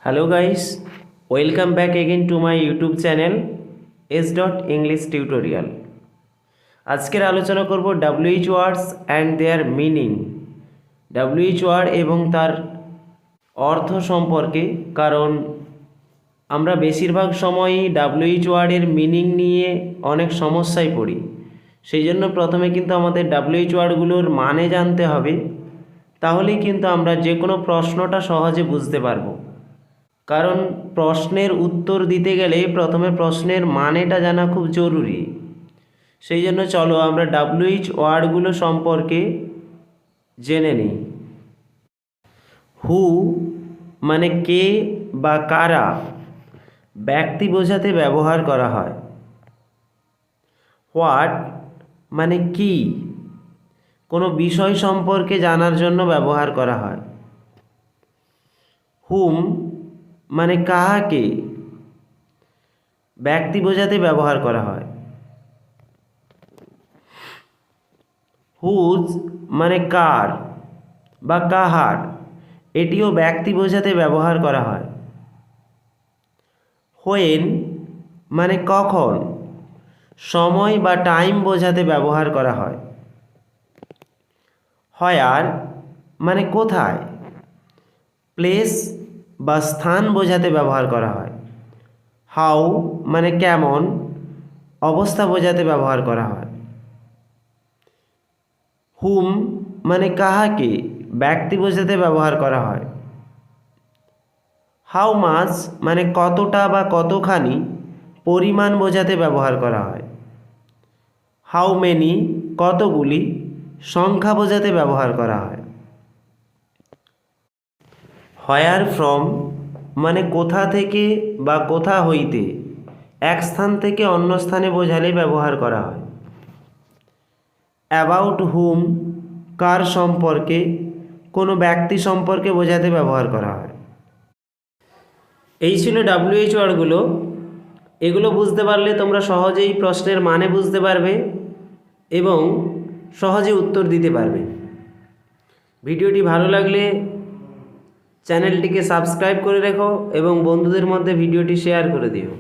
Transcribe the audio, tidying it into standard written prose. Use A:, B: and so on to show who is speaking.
A: Hello guys, welcome back again to my YouTube channel S. English Tutorial। আজকের আলোচনা করব WH words and their meaning. WH word এবং তার অর্থ সম্পর্কে, কারণ আমরা বেশিরভাগ সময়ই WH ওয়ার্ডের মিনিং নিয়ে অনেক সমস্যায় পড়ি। সেই জন্য প্রথমে কিন্তু আমাদের WH ওয়ার্ডগুলোর মানে জানতে হবে, তাহলেই কিন্তু আমরা যে কোনো প্রশ্নটা সহজে বুঝতে পারবো। কারণ প্রশ্নের উত্তর দিতে গেলে প্রথমে প্রশ্নের মানেটা জানা খুব জরুরি। সেই জন্য চলো আমরা WH ওয়ার্ডগুলো সম্পর্কে জেনে নিই। হু মানে কে বা কারা, ব্যক্তি বোঝাতে ব্যবহার করা হয়। হোয়াট মানে কি, কোনো বিষয় সম্পর্কে জানার জন্য ব্যবহার করা হয়। হুম মানে কাহাকে, ব্যক্তি বোঝাতে ব্যবহার করা হয়। হুজ মানে কার বা কাহার, এটিও ব্যক্তি বোঝাতে ব্যবহার করা হয়। হোয়েন মানে কখন, সময় বা টাইম বোঝাতে ব্যবহার করা হয়। হোয়ার মানে কোথায়, প্লেস বা স্থান বোঝাতে ব্যবহার করা হয়। হাউ মানে কেমন, অবস্থা বোঝাতে ব্যবহার করা হয়। হুম মানে কাহাকে, ব্যক্তি বোঝাতে ব্যবহার করা হয়। হাউ মাচ মানে কতটা বা কতখানি, পরিমাণ বোঝাতে ব্যবহার করা হয়। হাউ মেনি কতগুলি, সংখ্যা বোঝাতে ব্যবহার করা হয়। হোয়ার ফ্রম মানে কোথা থেকে বা কোথা হইতে, এক স্থান থেকে অন্য স্থানে বোঝালে ব্যবহার করা হয়। অ্যাবাউট হুম কার সম্পর্কে, কোনো ব্যক্তি সম্পর্কে বোঝাতে ব্যবহার করা হয়। এই ছিল WH ওয়ার্ডগুলো। এগুলো বুঝতে পারলে তোমরা সহজেই প্রশ্নের মানে বুঝতে পারবে এবং সহজে উত্তর দিতে পারবে। ভিডিওটি ভালো লাগলে চ্যানেলটিকে সাবস্ক্রাইব করে রেখো এবং বন্ধুদের মধ্যে ভিডিওটি শেয়ার করে দিও।